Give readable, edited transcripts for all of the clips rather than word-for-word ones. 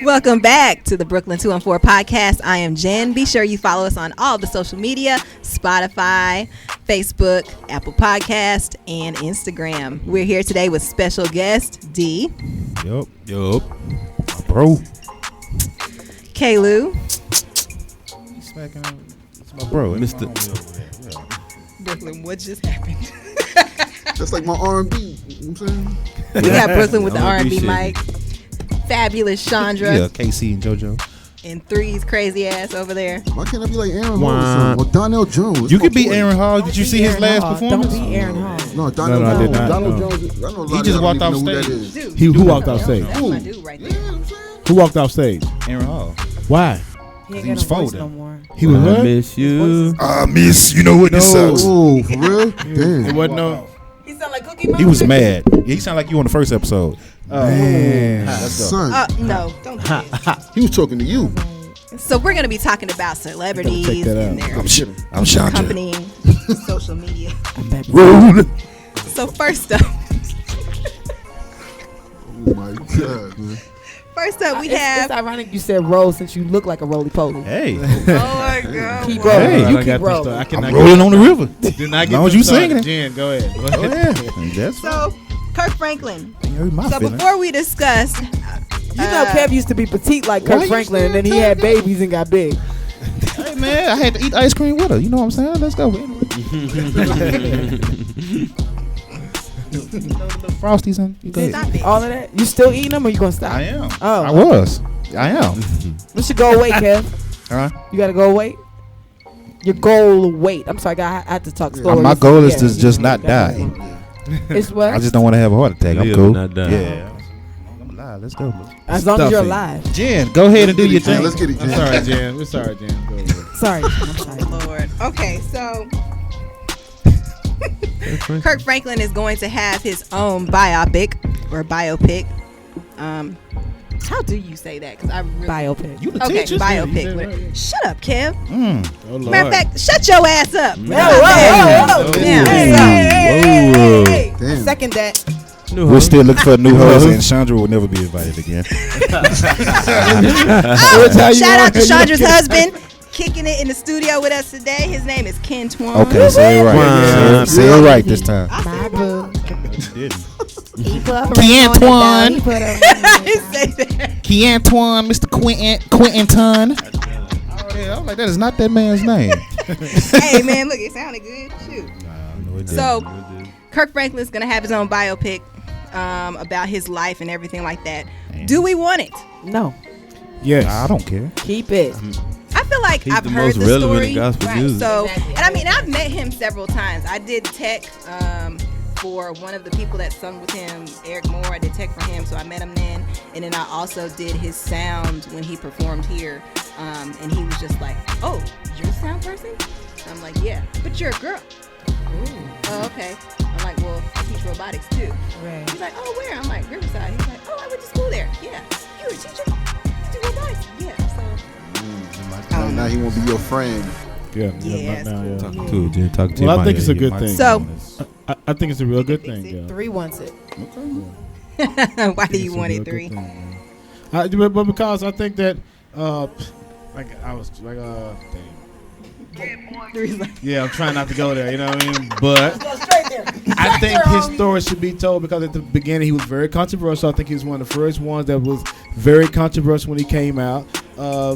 Welcome back to the Brooklyn 214 podcast. I am Jen. Be sure you follow us on all the social media, Spotify, Facebook, Apple Podcast, and Instagram. We're here today with special guest D. Yup. Bro. Kalu. He's smacking him. It's my bro. Mr. Brooklyn, what just happened? That's like my R&B. You know what I'm saying? We got Brooklyn with the R&B shit. mic. Fabulous Chandra. Yeah, KC and JoJo. And Three's crazy ass over there. Why can't I be like Aaron Hall or Donnell Jones? You could be Aaron Hall. Did you see his last performance? Don't be Aaron Hall. No, Donnell No, I did Jones. not. Donnell No. Jones. I know a lot He of just y'all walked don't off even know stage. who that is. Dude, Who walked off stage? that's my dude right Yeah, there. you know what I'm saying? Who walked off stage? Aaron Hall. Why? He was folding. No more. He was what? miss you. I miss. You know what this sucks. Oh, for real? Damn. It wasn't no. He sound like Cookie Monster. He was mad. Yeah, he sounded like you on the first episode. Man, Let's go. son, No, don't do that. he was talking to you. So we're going to be talking about celebrities and their I'm Chandra. accompanying social media. Rude. So first up, Oh my God, man. we It's have. ironic you said roll since you look like a roly poly. Hey, Oh my God. Keep wow. rolling. Hey, You I keep rolling. I'm rolling on the river. Do not As long as you singing it. Jen, go ahead. Go Oh ahead. yeah, that's So, Kirk Franklin. my So feeling. before we discuss, You know Kev used to be petite like Why Kirk you Franklin, still and then he talking? had babies and got big. Hey man, I had to eat ice cream with her. You know what I'm saying? Let's go. Frosties and go ahead. stop it. All of that. You still eating them, or you gonna stop? I am. Oh. I was. I am. What's your goal weight, Kev? Huh? You got to go weight. Your goal weight. I'm sorry, I had to talk slower. My goal is to Yeah, just you not know, die. It's what? I just don't want to have a heart attack. I'm Live, cool. not die. Yeah. I'm alive. Let's go. As long as you're Stuffing. alive. Jen, go ahead and do your Jen, thing. let's get it, Jen. Sorry, Jen. We're sorry, Jen. Go ahead. Sorry. I'm sorry. Lord. Okay, so Kirk Franklin is going to have his own biopic or biopic. How do you say that? Because I really Biopic. You the okay, teacher? biopic. Yeah, you Shut up, Kev. Oh, Lord. Matter of fact, shut your ass up. Whoa. Yeah, Hey. Damn. Second that. We're still looking for a new host, and Chandra will never be invited again. Shout out to Chandra's husband, kicking it in the studio with us today. His name is Ken Twan. Okay, say it right. Wow. Say it right this time. My boo. Keantoine. Say that. Keantoine, Mr. Quentin. Yeah, I was like, that is not that man's name. Hey, man, look, it sounded good. Shoot. So, Kirk Franklin's going to have his own biopic about his life and everything like that. Do we want it? No. Yes. I don't care. Keep it. I feel like He's I've the heard most the relevant story. in gospel music. So, and I mean, I've met him several times. I did tech for one of the people that sung with him, Eric Moore. I did tech for him, so I met him then. And then I also did his sound when he performed here. And he was just like, "Oh, you're a sound person?" I'm like, "Yeah, but you're a girl." Oh, okay. I'm like, "Well, I teach robotics too." Right. He's like, "Oh, where?" I'm like, "Riverside." He's like, "Oh, I went to school there." Yeah. You were a teacher? You do robotics? Yeah. So. Now he won't be your friend. Yeah. Yeah, it's cool. Talking to it, Jen. Talking to Well, your I think mic. it's a good thing. So, I think it's a real good thing. Yeah. 3 wants it. why do you want it 3? But because I think that, like I was like, dang. Yeah, I'm trying not to go there. You know what I mean? But I think his story should be told because at the beginning he was very controversial. I think he was one of the first ones that was very controversial when he came out.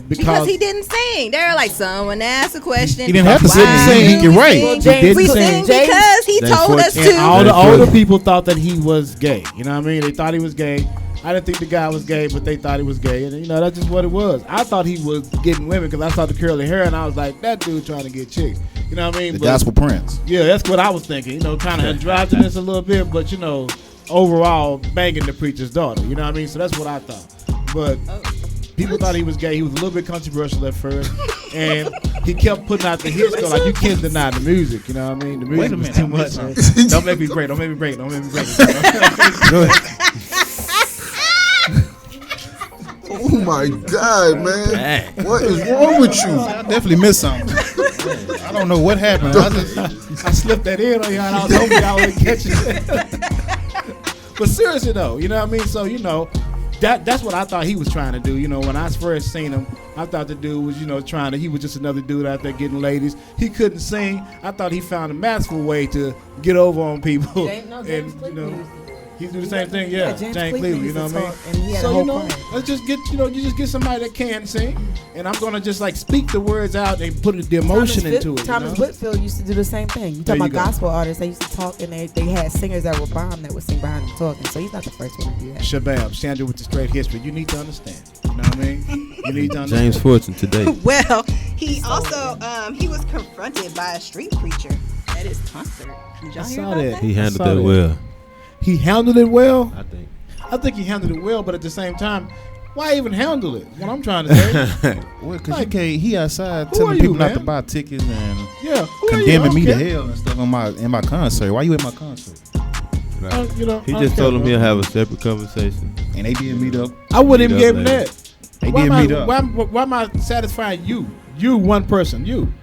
Because he didn't sing. They're like, someone asked a question. He didn't have to sit and sing. He can write. Well, He James, didn't We sing. sing because he James told us 14. to. All the That's older good. people thought that he was gay. You know what I mean? They thought he was gay. I didn't think the guy was gay, but they thought he was gay. And, you know, that's just what it was. I thought he was getting women because I saw the curly hair, and I was like, that dude trying to get chicks. You know what I mean? The But- gospel prince. Yeah, that's what I was thinking. You know, kind of androgynous a little bit, but, you know, overall, banging the preacher's daughter. You know what I mean? So that's what I thought. But people thought he was gay. He was a little bit controversial at first. And he kept putting out the hits, though. Like, you can't deny the music. You know what I mean? The music Wait a was minute, too I much. missed Don't make me break. Don't make me break. Don't make me break. Go ahead. Oh my God, man! What is wrong with you? I definitely missed something. I don't know what happened. I slipped that in on y'all, and I was hoping y'all would catch it. But seriously, though, you know what I mean? So, you know, That's what I thought he was trying to do. You know, when I first seen him, I thought the dude was, he was just another dude out there getting ladies. He couldn't sing. I thought he found a masterful way to get over on people. James he do the same thing, James Cleveland, you know what I mean? And he had so, a whole choir. let's just get, you just get somebody that can sing, and I'm gonna just like speak the words out and put the emotion into it. Thomas Whitfield used to do the same thing. You talking about gospel artists? They used to talk, and they had singers that were bomb that would sing behind them talking. So he's not the first one to do that. Shabab, Sandra with the straight history. You need to understand. You know what I mean? You need to understand. James Fortune today. Well, he also he was confronted by a street preacher at his concert. Did y'all hear about that? He handled that well. He handled it well. I think he handled it well, but at the same time, why even handle it? What I'm trying to say. Well, because he outside telling people not to buy tickets and condemning me to hell and stuff in my concert. Why you at my concert? Right. He just told him he'll have a separate conversation. And they did meet up. I wouldn't even give him that. They did meet up. Why am I satisfying you? You, one person. You.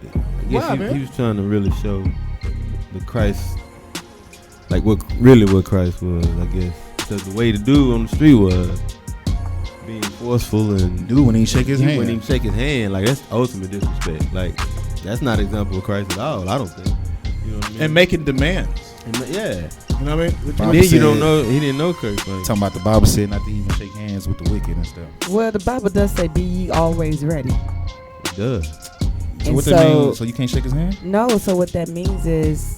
I guess he was trying to really show the Christ. Like what Christ was, I guess. Because the way the dude on the street was being forceful and dude when he shake his hand. When he shake his hand, like that's ultimate disrespect. Like that's not an example of Christ at all, I don't think. You know what I mean? And making demands. Yeah. You know what I mean? And then you don't know, he didn't know Kirk Franklin. Talking about the Bible said not to even shake hands with the wicked and stuff. Well, the Bible does say, be ye always ready. It does. So what that means? So you can't shake his hand? No, so what that means is,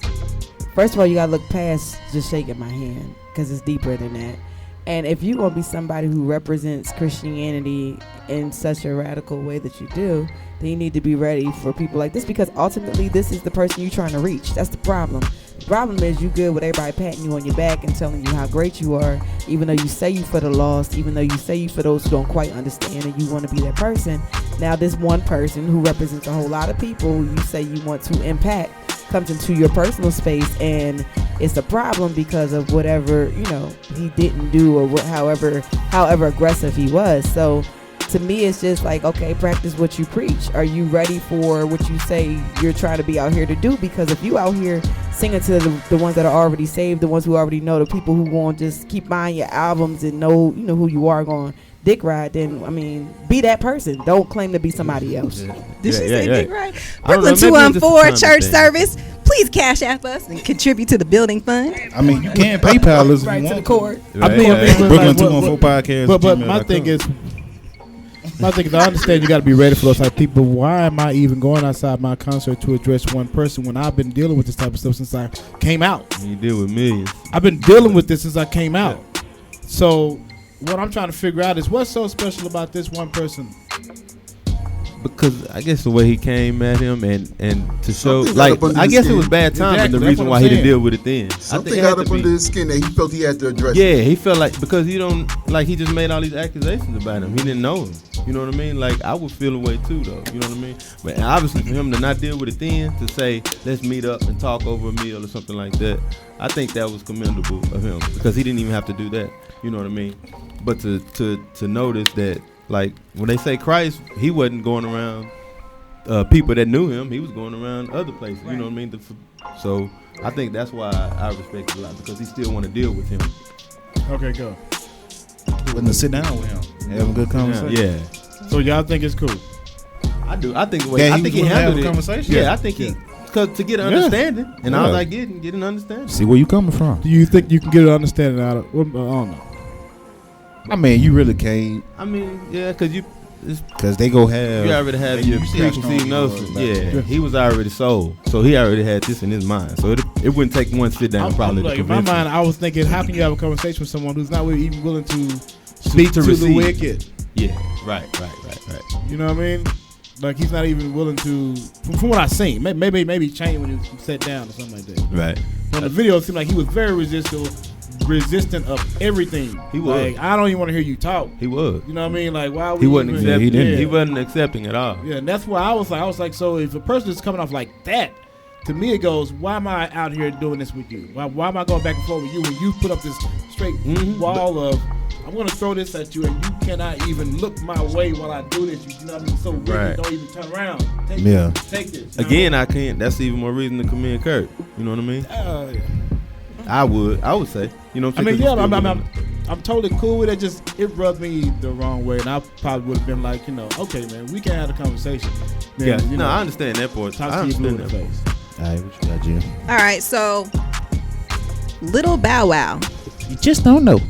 first of all, you gotta look past just shaking my hand because it's deeper than that. And if you're gonna be somebody who represents Christianity in such a radical way that you do, then you need to be ready for people like this, because ultimately this is the person you're trying to reach. That's the problem. The problem is you good with everybody patting you on your back and telling you how great you are, even though you say you for the lost, even though you say you for those who don't quite understand and you want to be that person. Now this one person who represents a whole lot of people who you say you want to impact comes into your personal space, and it's a problem because of whatever he didn't do or however aggressive he was. So to me, it's just like, okay, practice what you preach. Are you ready for what you say you're trying to be out here to do? Because if you out here singing to the ones that are already saved, the ones who already know, the people who want to just keep buying your albums and know who you are, going dick ride, then be that person. Don't claim to be somebody else. Did she say dick ride? Brooklyn 214 church service. Please cash app us and contribute to the building fund. I mean, you can PayPal us if you want. To the court. I mean, Brooklyn 214 podcast. But my thing is, I understand you got to be ready for those type of people. Why am I even going outside my concert to address one person when I've been dealing with this type of stuff since I came out? You deal with millions. I've been dealing with this since I came out. So what I'm trying to figure out is what's so special about this one person. Because I guess the way he came at him and to show, like, I guess it was bad timing. Exactly, the reason why he didn't deal with it then. Something got up under his skin that he felt he had to address. Yeah, he felt like, because he just made all these accusations about him. He didn't know him. You know what I mean? Like, I would feel a way too, though. You know what I mean? But obviously for him to not deal with it then, to say, let's meet up and talk over a meal or something like that, I think that was commendable of him, because he didn't even have to do that. You know what I mean? But to notice that, like, when they say Christ, he wasn't going around people that knew him. He was going around other places. Right. You know what I mean? So I think that's why I respect it a lot, because he still want to deal with him. Okay, go. Willing to sit down with him, have a good conversation. Yeah. So y'all think it's cool? I do. I think he handled it. Conversation. Yeah, I think because to get an understanding, and all I get an understanding. See where you coming from. Do you think you can get an understanding out of? I don't know. I mean, you really can't. I mean, yeah, because they go have. You already have your preconceived notions. Yeah, he was already sold, so he already had this in his mind. So it wouldn't take one sit down probably to convince him. In my mind, I was thinking, how can you have a conversation with someone who's not even willing to speak to the wicked? Yeah, right. You know what I mean? Like, he's not even willing to. From what I seen, maybe change when he was sat down or something like that. Right. On the video, it seemed like he was very resistant of everything. He was. Like, I don't even want to hear you talk. He was. You know what I mean? Like, why would he wasn't even, accepting? He wasn't accepting at all. Yeah, and that's why I was like, so if a person is coming off like that, to me it goes, why am I out here doing this with you? Why am I going back and forth with you when you put up this straight wall of, I'm going to throw this at you and you cannot even look my way while I do this. You know what I mean? So really, don't even turn around. Take this. Again, I can't. That's even more reason to commend Kirk. You know what I mean? Yeah. I would say. You know what I'm saying? I mean, yeah, I'm totally cool with it. Just it rubbed me the wrong way, and I probably would have been like, okay, man, we can have a conversation. Yeah, I understand that part. I understand that. Face. All right, what you got, Jim? All right, so Little Bow Wow. You just don't know.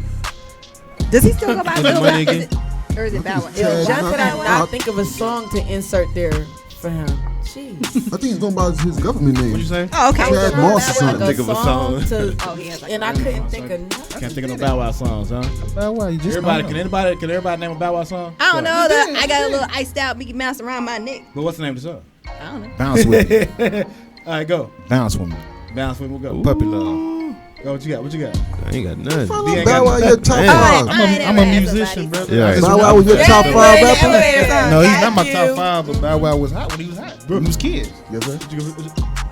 Does he still go by Little Bow Wow? Or is it Bow Wow? Just could I not think of a song to insert there for him? Jeez. I think he's going by his government name. What you say? Oh, okay. Chad Moss or something. Think of a song. He has like And I couldn't think of nothing. Can't think of no Bow Wow songs, huh? Bow Wow, you just Everybody, don't can everybody name a Bow Wow song? I don't know. I got a little iced out Mickey Mouse around my neck. But what's the name of the song? I don't know. Bounce with me. All right, go. Bounce with me. Bounce with me. We'll go. Puppy love. Go. What you got? What you got? I ain't got nothing. Bow Wow, your top five. I'm a musician, brother. Yeah. Bow Wow was your top 5 rapper? No, he's not my top 5, but Bow Wow was hot when he was hot. We was kids. Yes, sir.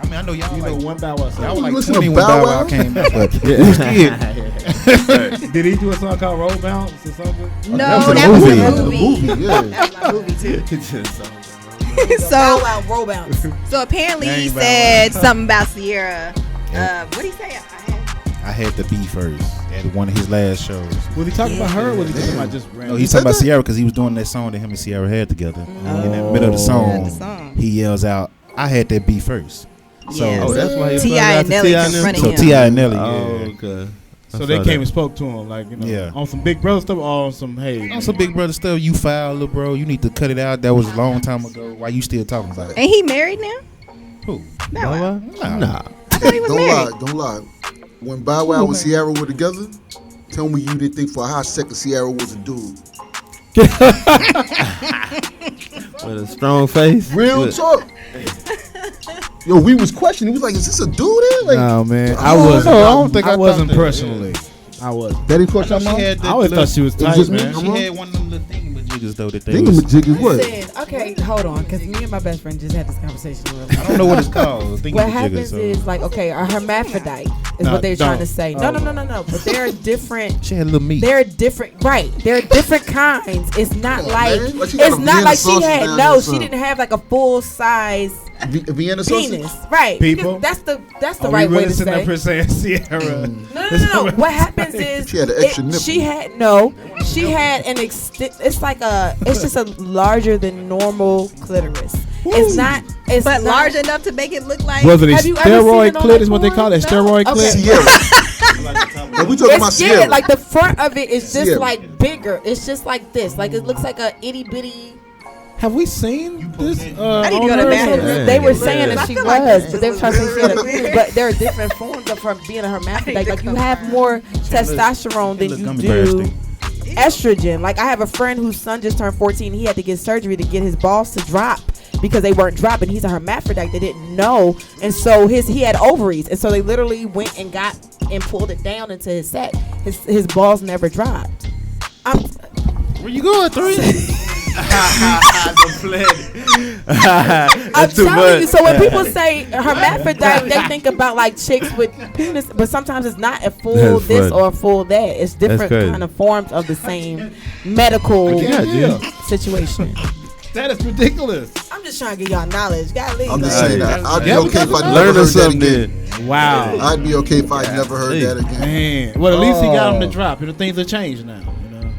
I mean, I know y'all You like know one Bow Wow song. y'all was like listen 20 to when Bow Bow Wow? Wow came out, but we was kids. Did he do a song called Roll Bounce or something? No, that was that a was movie. a That was a movie. movie, yeah. That was my movie too. Bow So, Wow, roll bounce. so apparently he Dang, Bow said something about Ciara. What did he say? I had to be first at one of his last shows. Was he talking about her or was he talking about just random? No, he's talking about Ciara because he was doing that song that him and Ciara had together. In the middle of the song, he yells out, "I had that be first." So, Yeah. That's why he T.I. and Nelly confronted so him. T.I. and Nelly, Oh, yeah. okay. So they came and spoke to him, like, Yeah. on some Big Brother stuff or on some, hey. On some Big Brother stuff, you foul, little bro. You need to cut it out. That was a long time ago. Why you still talking about it? Ain't he married now? Who? Bow Wow. Nah. I thought he was married. Don't lie. When Bow Wow and Ciara were together, tell me you didn't think for a hot second Ciara was a dude. With a strong face. Real talk. Yo, we was questioning. We was like, is this a dude there? Like, No, man. I I wasn't. I don't think I wasn't thought that, personally. I wasn't. Daddy question She had I always thought she was tight, just me? man. She had one of them little thingamajiggas though that they was. Thingamajig is what? Listen, okay, hold on, because me and my best friend just had this conversation earlier. I don't know what it's called. What happens is, like, okay, a hermaphrodite is No, what they're trying to don't. say. No. But they're different. She had a little meat. They're different, right? They're different kinds. It's not Come on, like man. Like, she got it's a not Vienna like she sausage had. down No, there or she something. didn't have like a full size Vienna sausage? penis, right? People? Because that's the Are right we way really to sitting say. up here saying Ciara? No. What happens is She had an extra nipple. She had an it's like it's just a larger than normal clitoris. It's not. It's But not, large enough to make it look like. Was it a Have you ever steroid seen it on clit that is what they call it? porn? Steroid No? clit? Ciara. And we talking about It's yeah, Ciara. like the front of it is just Ciara. like bigger. It's just like this. Like it looks like a itty bitty. Have we seen this? I need to go on to the her? bathroom. They were saying I that she feel like was, this but they were is trying to say she had a weird. but there are different forms of her being a hermaphrodite. Like you have more testosterone than Look you gummy bears do thing. estrogen. Like I have a friend whose son just turned 14. He had to get surgery to get his balls to drop because they weren't dropping. He's a hermaphrodite. They didn't know, and so he had ovaries, and so they literally went and got and pulled it down into his sack. His balls never dropped. Where you going, Three? I'm telling you. So when people say hermaphrodite, they think about like chicks with penis, but sometimes it's not a full That's this funny. or a full that. It's different crazy. kind of forms of the same medical situation. That is ridiculous. I'm just trying to get y'all knowledge. Golly. I'm just saying that. I'd be Yeah, okay if I never Learn heard that something again. then. Wow. I'd be okay if I never heard that again. Man. Well, at least he got him to drop. You know, things have changed now.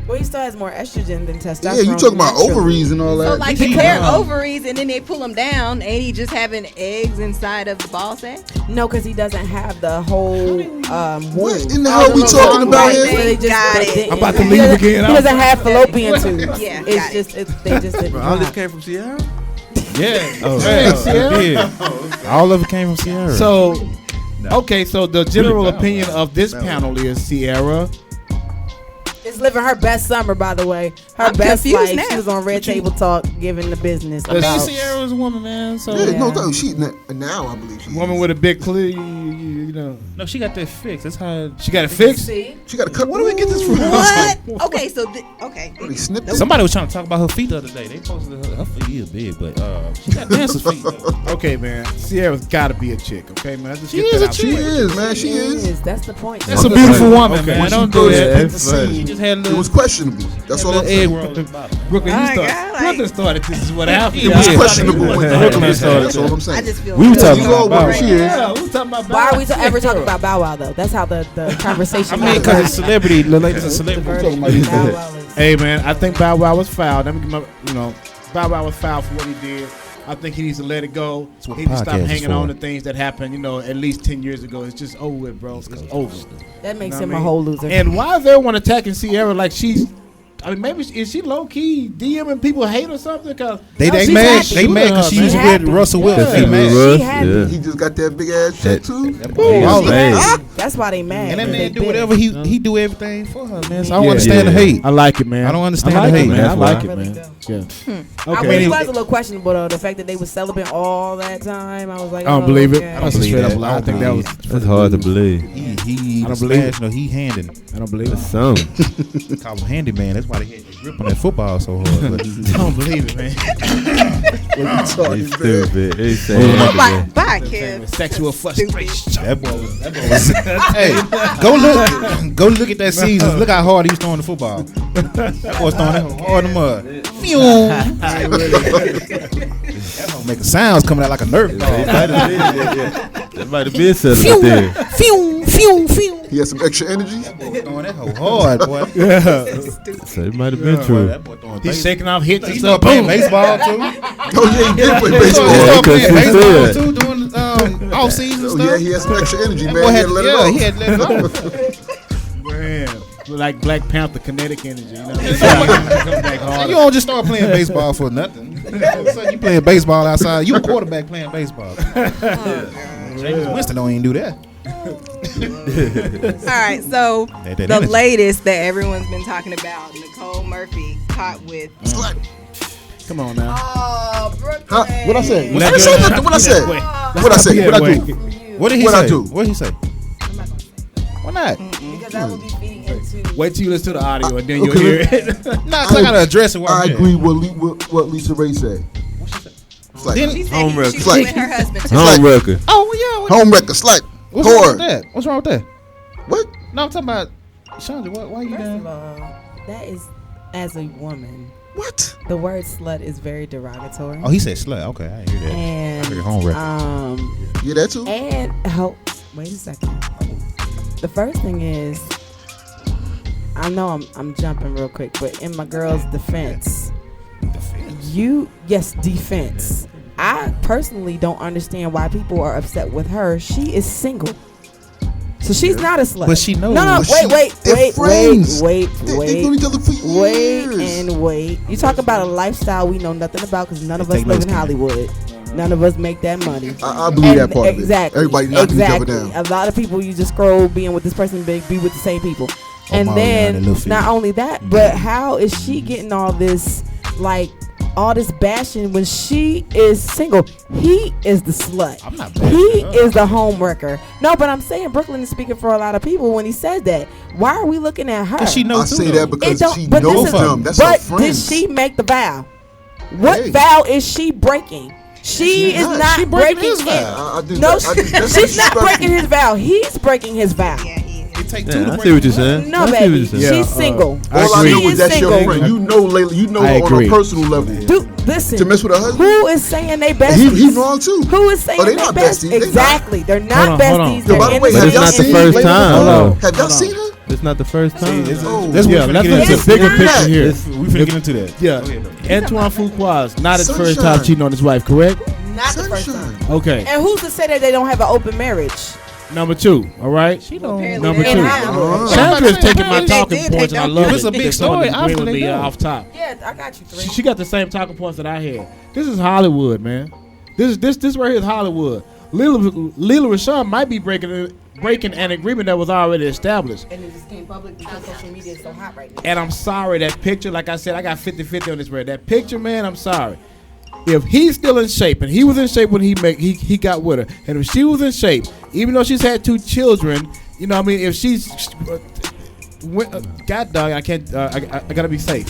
Well, he still has more estrogen than testosterone. Yeah, you talking about naturally. ovaries and all that. So like declare ovaries and then they pull them down. Ain't he just having eggs inside of the ball sack? No, because he doesn't have the whole What womb. in the hell we talking about Right here? there. So they just, Got they it. didn't- I'm about to he leave doesn't- again. He doesn't have fallopian tubes. Yeah, It's got just they just didn't. All this drop. came from Ciara? Yeah. Oh, Yeah. yeah. All of it came from Ciara. So, okay, so the general opinion of this panel is Ciara. Is living her best summer, by the way. Her I'm best confused life. now. She was on Red Table Talk giving the business I mean, about. Ciara was a woman, man. So Yeah, no, Yeah. no, she now I believe she Woman is. with a big clit, you know. no, she got that fixed. That's how She got it fixed? See? She got a cut. Where do we get this from? What? Okay, so okay. They snipped it. somebody was trying to talk about her feet the other day. They posted her feet is big, but she got dancer's feet. Though. Okay, man. Ciara's got to be a chick, okay, man? Let's just She get is that a out She the way. is, man. She is. That's the point. That's a beautiful woman, Okay. man. Don't Go do ahead, that. paint the scene. just had a little. It was questionable. That's all I'm saying. Brooklyn, Brooklyn started. This is what happened. It was questionable when Brooklyn started. That's all I'm saying. I just feel We were talking You all about what she is. Yeah, we talking about. Why are we ever talking about Bow Wow though? That's how the conversation. I mean, because it's celebrity. The latest is celebrity. Bow Wow is. Hey man, I think Bow Wow was fouled. Let me give my, Bow Wow was fouled for what he did. I think he needs to let it go. He needs to stop hanging on to things that happened, at least 10 years ago. It's just over with, bro. It's over. That makes him a whole loser. And why is everyone attacking Ciara like she's? I mean, maybe is she low key DMing people hate or something? Cause they mad. They mad because she was with Russell Wilson. She mad. He just got that big ass tattoo. That's why they mad. And that man do whatever he do everything for her, man. So I don't understand the hate. I like it, man. I don't understand the hate, man. I like it, Really man. Yeah. I mean, it was a little questionable though. The fact that they were celibate all that time, I was like, I don't believe it. okay. I don't straight up. I don't think that was. That's hard to believe. He I don't believe it. no, he handing. I don't believe it. Some. Call him handyman. That's why they had to grip on that football so hard. I don't believe it, man. He's stupid. He's Oh, bye, kid. Sexual frustration. That boy was hey, go look at that season. Look how hard he was throwing the football. That boy's throwing that hard in the mud. That don't make sounds coming out like a Nerf ball. That might have been something there. He had some extra energy. That boy throwing that hoe hard, boy. So it might have been true. That boy throwing He's shaking off hits and He stuff. started playing baseball too. Oh yeah, he did play He baseball. started because playing he baseball said. too, doing off season Oh stuff. yeah, he had some extra energy, That man. boy He had to let it off. he had to let it off. Man, like Black Panther kinetic energy. You know what I'm saying? Come back harder. You don't just start playing baseball for nothing. All of a sudden you playing baseball outside. You a quarterback playing baseball. James Winston don't even do that. All right, so the latest that everyone's been talking about, Nicole Murphy caught with. Come on now. Oh, Brooklyn. Huh? What I say? Let What I say? What I say? What I say? What I do? What did he What say? I do? What did he say? Why not? Because I will be feeding into. Wait till you listen to the audio and then you'll hear it. Nah, cause I gotta address it. I agree with what Lisa Ray said. It's like She said Home she record. was with her husband too. Home record. Oh yeah. home wrecker, slut, What's wrong with whore. that? What's wrong with that? What? No, I'm talking about Chandra. Why you First down? of all, that is, as a woman, What? the word slut is very derogatory. Oh, he said slut. Okay, I didn't hear that. And I heard home record. Yeah, that too. And wait a second. The first thing is, I know I'm jumping real quick, but in my girl's defense, defense. I personally don't understand why people are upset with her. She is single. So she's not a slut. But she knows. No, wait, They're friends. wait. They've known each other for years. Wait. You talk about a lifestyle we know nothing about because none of us live in Hollywood. None of us make that money. I believe that part of it. Exactly. Everybody knocking each other down. A lot of people, you just scroll being with this person, be with the same people. And Mariana, then, not only that, but how is she getting all this, all this bashing when she is single? He is the slut. I'm not bashing He her. is the home wrecker. No, but I'm saying Brooklyn is speaking for a lot of people when he says that. Why are we looking at her? Cause she knows I say that because she but knows this is- them. That's her But friends. did she make the vow? What Hey. vow is she breaking? She is not. not She breaking breaking his it. vow. I think No, that- I think that's she's not disrespectful. breaking his vow. He's breaking his vow. Yeah, he is. It take two Yeah, to I break see what it. you're saying. No, I see what baby. you're saying. Yeah, She's single. I All I agree. know She is is that's your single. friend. You know, Layla. You know I her on agree. a personal level. Dude, listen. To mess with her husband. Who is saying they besties? He's wrong too. Who is saying Oh, they they not besties? besties. They not. Exactly. They're not Hold on. besties. Yo, by They're the way, innocent. But have it's y'all not the seen first Layla time, before? though. Have y'all seen her? It's not the first time. That's Oh. what Yeah, we finna that's get into. a bigger Yes. picture here. We finna get into that. Yeah, Antoine Fuqua's not his first Sunshine. time cheating on his wife, correct? Not the first Sunshine. time. Okay. And who's to say that they don't have an open marriage? Number two, all right? Apparently Number they two. have. Chandra is taking my They talking did, points, they and I don't. love If it. it's a big If someone story, agree obviously with they me don't. off top. Yeah, I got you three. She got the same talking points that I had. This is Hollywood, man. This right here is Hollywood. Lila Rashawn might be breaking an agreement that was already established. And it just came public because social media is so hot right now. And I'm sorry, that picture, like I said, I got 50-50 on this, right? That picture, man, I'm sorry. If he's still in shape, and he was in shape when he got with her, and if she was in shape, even though she's had 2 children, you know what I mean, if she's, God dog, I can't, I gotta be safe.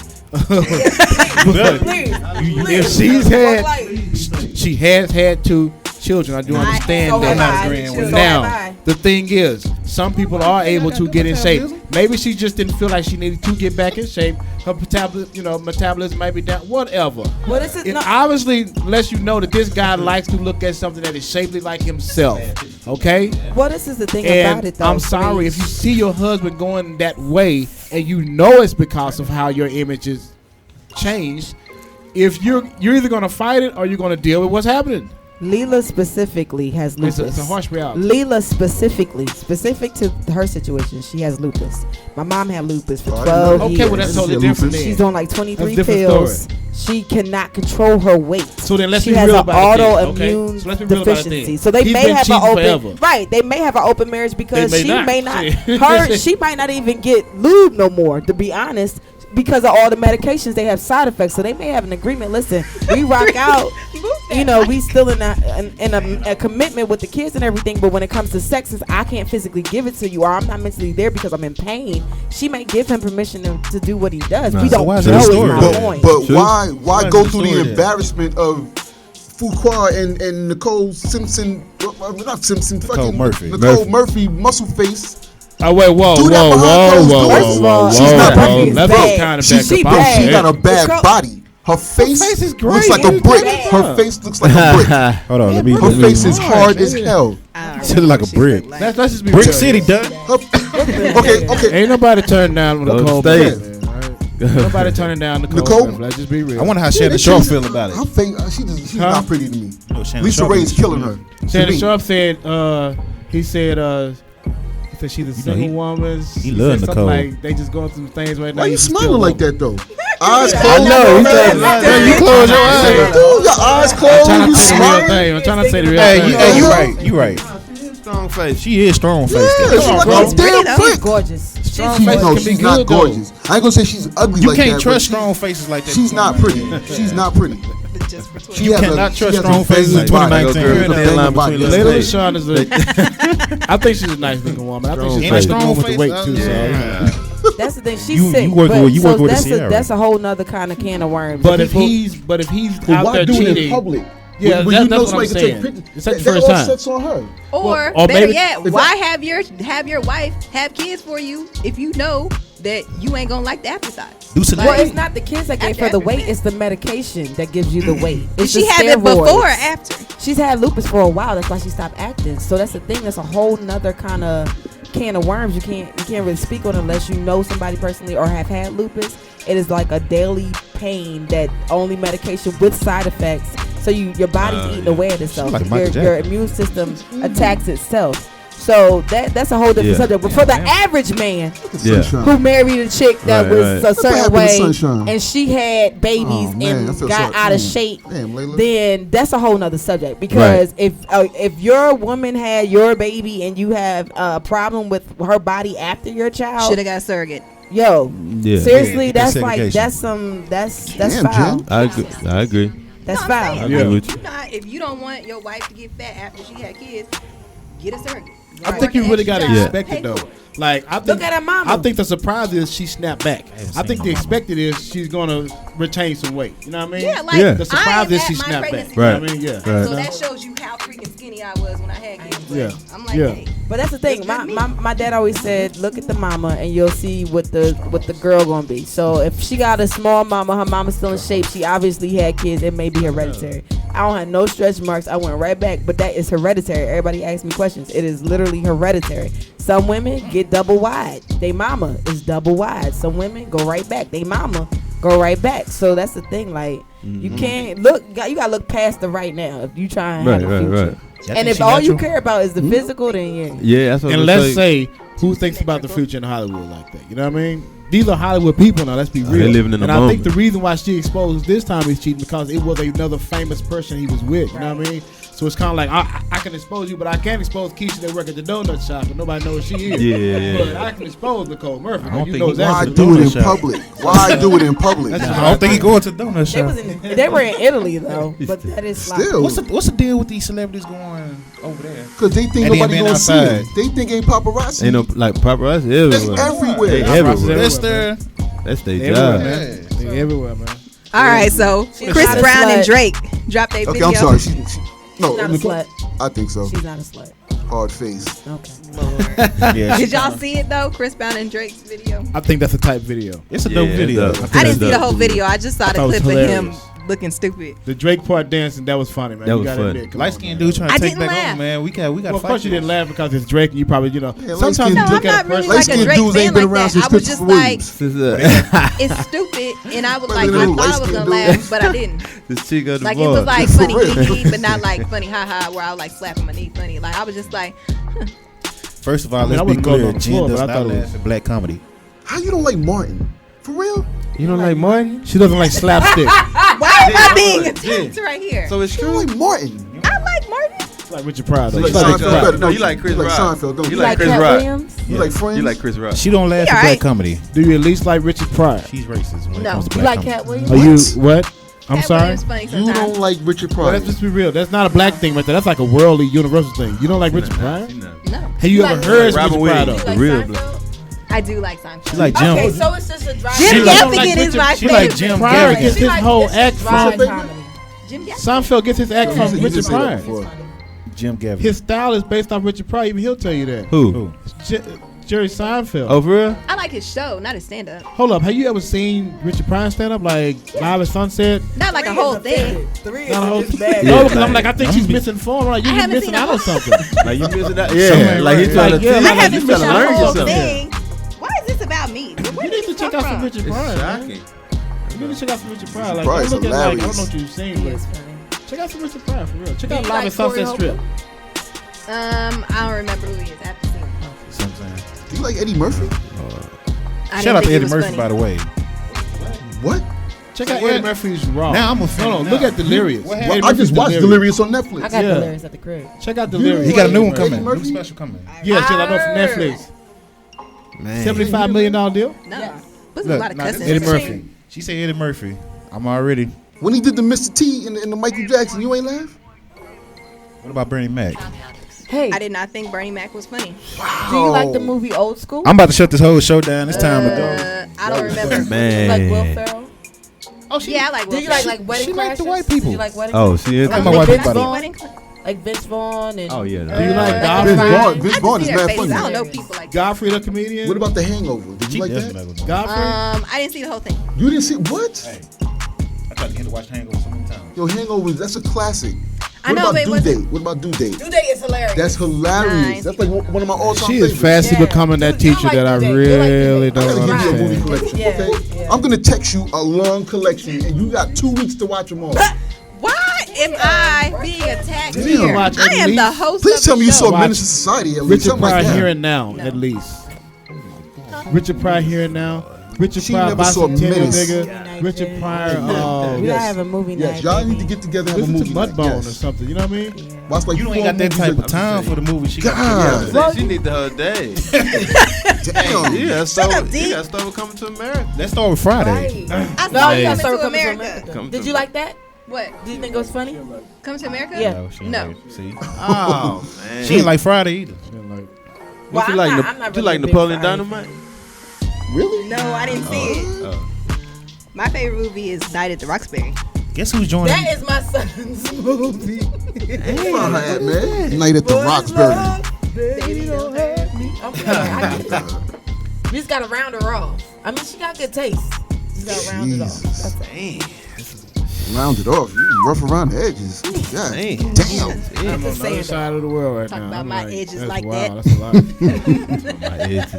If she has had 2 children, I do understand So that. have I. agreeing with So Now, have I. the thing is, some people are able to get in shape. Maybe she just didn't feel like she needed to get back in shape. Her metabolism might be down. Whatever. Well, this is it obviously lets you know that this guy likes to look at something that is shapely like himself. Okay. Well, this is the thing and about it, though. I'm sorry if you see your husband going that way, and you know it's because of how your image is changed. If you're either gonna fight it or you're gonna deal with what's happening. Leela specifically has lupus. It's a harsh reality. Leela specific to her situation, she has lupus. My mom had lupus for 12 years. Okay, well that's totally different. She's on like 23 pills. Story. She cannot control her weight. So then let's she be has real an about autoimmune deficiency. So they may have an open They may have an open marriage because she may not. She might not even get lube no more. To be honest. Because of all the medications, they have side effects. So they may have an agreement. Listen, we rock out. We still in a commitment with the kids and everything. But when it comes to sex, since I can't physically give it to you, or I'm not mentally there because I'm in pain, she may give him permission to do what he does. We don't know. It's my point. But why go through the embarrassment of Fuqua and Nicole Simpson? Not Simpson. Nicole Murphy. Nicole Murphy, muscle face. Oh wait, whoa! She's not perfect. She got a bad body. Her face is great. Looks like a brick. Her face looks like a brick. Hold on, her face is hard as hell. She look like a brick. Let's just be Brick City, done. Okay. Ain't nobody turning down Nicole. Nobody turning down Nicole. Let's just be real. I wonder how Shannon Sharp feel about it. Her face, she's not pretty to me. Lisa Ray's killing her. Shannon Sharp said, he said she's a single woman. He loves Nicole. Like they just going through things right now. Why you smiling like that though? Eyes closed. I know. You close your eyes. Dude, your eyes closed. You smiling. I'm trying to say the real thing. Hey, you right. Strong face. She is strong face. Yeah, she's like a damn brick. Gorgeous. Strong face can be she's good, not gorgeous. I ain't gonna say she's ugly You like that. can't trust strong faces like that. She's not pretty. She's not pretty. You cannot trust strong faces in 2019. Layla Shawn is I think she's a nice looking woman. I think she's a nice looking woman with the weight too. So. That's the thing. She's sick. You work with Ciara. That's a whole nother kind of can of worms. But if he's out there cheating in public. Yeah, that's what I'm saying. It's like the first time. Sets on her. Or better yet, why have your wife have kids for you if you know that you ain't gonna like the afterthought? Well, it's not the kids that gave her the weight; it's the medication that gives you the weight. Did she have it before or after? She's had lupus for a while. That's why she stopped acting. So that's the thing. That's a whole nother kind of can of worms. You can't really speak on it unless you know somebody personally or have had lupus. It is like a daily pain that only medication with side effects. So your body's eating away at itself. Like your immune system attacks itself. So that's a whole different subject. But for the average man who married a chick that was a certain way and she had babies and got out of shape, then that's a whole nother subject. Because if your woman had your baby and you have a problem with her body after your child, should have got a surrogate. Yo, seriously, that's foul. I agree. That's foul. I agree with you. If you don't want your wife to get fat after she had kids, get a surrogate. I think you really got to expect it though. Like look at her mama. I think the surprise is she snapped back. I think the expected is she's gonna retain some weight. You know what I mean? Yeah, like the surprise is she snapped back. Right. You know what I mean? Yeah. So that shows you how freaking skinny I was when I had kids. Yeah. I'm like, hey. But that's the thing. My dad always said, look at the mama and you'll see what the girl gonna be. So if she got a small mama, her mama's still in shape, she obviously had kids, it may be hereditary. I don't have no stretch marks. I went right back, but that is hereditary. Everybody asks me questions. It is literally hereditary. Some women get double wide. They mama is double wide. Some women go right back. They mama go right back. So that's the thing. Like you can't look. You gotta look past the right now if you try and have a future. Right. And if all you care about is the physical, then that's what. And let's say who thinks about the future in Hollywood like that. You know what I mean? These are Hollywood people now. Let's be real. They're living in the moment. I think the reason why she exposed this time he's cheating because it was another famous person he was with. You know what I mean? So it's kind of like I can expose you, but I can't expose Keisha that work at the donut shop, and nobody knows who she is. Yeah. But I can expose Nicole Murphy. Why do it in public? Why do it in public? I don't think he going to the donut shop. They were in Italy though, but that is still. What's the deal with these celebrities going over there? Because they think nobody gonna see it. They think ain't paparazzi. Ain't no like paparazzi everywhere. It's everywhere. That's their job. They everywhere, man. All right, so Chris Brown and Drake dropped their video. Okay, I'm sorry. No, not a slut. I think so. She's not a slut. hard face. Okay. Yeah, Did y'all see it though? Chris Brown and Drake's video. I think that's a type video. it's a dope video. I didn't see the whole video. I just saw the thought it was clip of him hilarious. looking stupid. The Drake part dancing, that was funny, man. That You was gotta funny. admit, come Light on, skinned man. dude trying to I take didn't back laugh. over, man. We got Well, of to course you didn't laugh because it's Drake. You probably, Yeah, sometimes light-skinned you No, dude look I'm at not a really person. like a Light-skinned Drake dudes fan ain't been like around that. since I was just Christopher like, Williams. it's stupid, and I was Better like, than I them thought I was gonna light-skinned laugh, but I didn't. This chick of the Like boy. it was like For funny, real. hee hee, but not like funny, ha ha, where I was like slapping my knee, funny. Like I was just like, First of all, I mean, I let's be wouldn't go clear. on the Jen floor, does but I not thought it laugh at black comedy. How you don't like Martin? For real? You don't like Martin? She doesn't like slapstick. why am I being Yeah. attacked right here? So it's You don't true. like Martin? I like Martin. It's like Richard Pryor. though. You like It's like Seinfeld Richard Pryor. better, No, don't you like Chris You like Rock. Seinfeld, don't You you? like Chris Cat Rock. Williams? You like Friends? You like Chris Rock. She don't laugh Yeah, at right. black comedy. Do you at least like Richard Pryor? She's racist when No. it comes to You black like comedy. Cat Williams? Are you what? I'm Cat sorry. Williams funny You sometimes. don't like Richard Well, Pryor. let's just be real. That's not a black thing right there. That's like a worldly, universal thing. You don't like Richard Pryor? No, Have you ever like heard Robin Richard Pryor Williams. though? You like Real Seinfeld? I do like Seinfeld. She like Jim. Okay, so it's just a dry Jim She like- Gaffigan is my She like favorite. Jim Pryor Gaffigan. gets She his like- whole it's act just dry from comedy. Jim Gaffigan. Seinfeld gets his act You from did Richard say that Pryor. before. Jim Gaffigan. His style is based off Richard Pryor. Even he'll tell you that. Who? Jerry Seinfeld. Oh, for real? I like his show, not his stand up. Hold up. Have you ever seen Richard Pryor stand up like Live at Sunset? Not like a whole thing. Three Not a whole is bad. No, Yeah, because I'm like- like, I think she's misinformed. Like, I you're haven't missing seen a out on whole- something. Like you missing that? Something Yeah. Like he's right. trying to Like, yeah, tell I you. haven't You seen trying the to learn whole yourself. thing. Why is this about me? Where You did need to this check come out some from? Richard It's Pryor. man. shocking. You need to check out some Richard Pryor. Like, Pryor's don't look at like, I don't hilarious. know what you've seen, He but is funny. check out some Richard Pryor for real. Check Do out you Live like at Sunset Corey Strip. I don't remember who he is. I have to see him. See what I'm saying? Do you like Eddie Murphy? I Shout didn't out to think it Eddie was Murphy, funny. by the way. What? Check out what? Eddie Murphy's Raw. Now I'm offended. No, look at Delirious. What Eddie happened? I just Murphy's watched Delirious on Netflix. I got Yeah. Delirious at the crib. Check out You Delirious. He got a new one Eddie coming. Murphy? New special coming. Yeah, check out from Netflix. Man. $75 million deal. No. Yes. This is a Look, lot of nah, cussing. this Eddie is- Murphy. She said Eddie Murphy. I'm already. When he did the Mr. T in the Michael Jackson, you ain't laugh? What about Bernie Mac? Hey, I did not think Bernie Mac was funny. do you like the movie Old School? I'm about to shut this whole show down. It's time to go. I don't remember. Man. Like Will Ferrell? Oh, Yeah, I like Will Did you like Ferrell. Wedding she like the Crashers? white people. Did you like Wedding Oh, she is. I like Crashers? my Like wife Vince about it. Vaughn? Wedding- Like Vince Vaughn and Oh yeah. Do you like Vince Godfrey? Vaughn. I Vince just Vaughn see is their mad faces. funny. I don't know people like that. Godfrey the comedian. What about The Hangover? Did you like that? Godfrey? I didn't see the whole thing. You didn't see what? Hey, I tried to get to watch Hangover so many times. Yo, Hangover, that's a classic. I What know, but about it Due wasn't. Date? What about Due Date? Due Date is hilarious. That's hilarious. Nice. That's like one of my all-time She favorites. is fastly Yeah. becoming that You teacher like that I the day. You really like the day. I don't gotta give you a movie understand. collection, Yeah, okay? yeah. I'm gonna text you a long collection, and you got 2 weeks to watch them all. Why am I being attacked Damn. here? Watch I at am the least- host Please of tell the me you show. saw Watch Menace to Society at least. Richard Something like Pryor that. here and now, No. at least. Richard Pryor here and now. Richard She Pryor never saw bicentennial Menace. nigga. Richard Pryor. We Yes. gotta have a movie night. Yes, y'all need baby. to get together and have a Listen to movie night. Mudbone or Yes. something. You know what I mean? Watch like You don't 4 ain't got that movies type a- of time for the movie. She God. got Well, She need the whole day. Damn. Yeah, Shut up, D. you got Stover coming to America. Let's start with Friday. Right. I No, saw you you gotta coming start to coming to America. America. Come Did to you like that? What? Did you think it was funny? Come to America? Yeah. No, she ain't No. like- See, Oh man. she ain't like Friday either. What you I'm like? not- I'm not You really like a big Napoleon fan. Dynamite? Really? No, I didn't see it. Oh. My favorite movie is Night at the Roxbury. Guess who's joining? That is my son's movie. All right, man. Night at the Roxbury. Baby, don't hurt me. Okay, I get that. You just gotta round her off. I mean, she got good taste. You just gotta round it off. Jesus. That's it. Dang. Round it off. You rough around the edges. God Dang. damn. I'm I'm just on the saying other that. side of the world right Talk now. about I'm my edges that's like wild. that. That's a lot. My edges.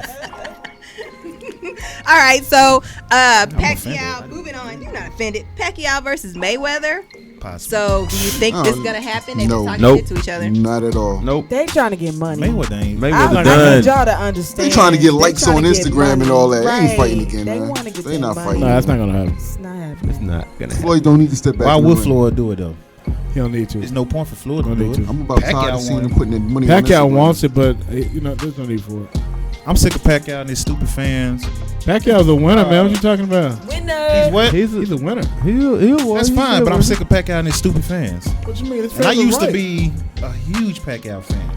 All right, so offended. Pacquiao. Moving on. You're not offended. Pacquiao versus Mayweather. Possibly. So, do you think this is gonna happen? They've been No. talking Nope. shit to each other. Not at all. Nope. They trying to get money. Mayweather ain't. I Mayweather need done. y'all to understand. They trying to get They likes trying on to get Instagram and money. all that. They ain't Right. fighting again, They man. want to get They their not money. fighting. No, that's not gonna happen. It's not happening. It's not gonna happen. Floyd don't need to step back. Why in the would ring. Floyd do it though? He don't need to. There's no point for Floyd to Don't do need it. to. I'm about tired Pacquiao of seeing won. him putting that money on Pacquiao Instagram. wants it, but there's no need for it. I'm sick of Pacquiao and his stupid fans. Pacquiao's a winner, man. What you talking about? Winner. He's what? He's a winner. That's fine, but I'm sick of Pacquiao and his stupid fans. What you mean? It's And I fans are used to right. be a huge Pacquiao fan.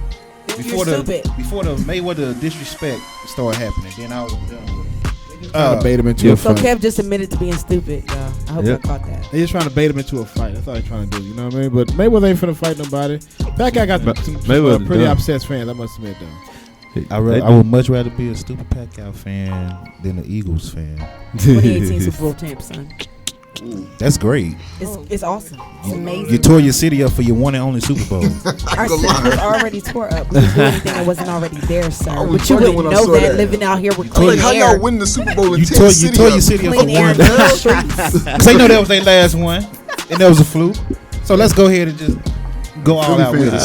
Before You're stupid. before the Mayweather disrespect started happening, then I was done with it. I bait him into a So fight. Kev just admitted to being stupid, y'all. I hope y'all caught that. They just trying to bait him into a fight. That's all they trying to do. You know what I mean? But Mayweather ain't finna fight nobody. That guy got some pretty upset fans. I must admit, though. I would much rather be a stupid Pacquiao fan than an Eagles fan. 2018 Super Bowl champ, son. That's great. It's awesome. It's amazing. You tore your city up for your one and only Super Bowl. Our city was already tore up. We didn't do anything that wasn't already there, sir. But you wouldn't know that living out here with clean air. How y'all win the Super Bowl and you tore your city up for one. Because they know that was their last one, and that was a fluke. So let's go ahead and just go all out with it.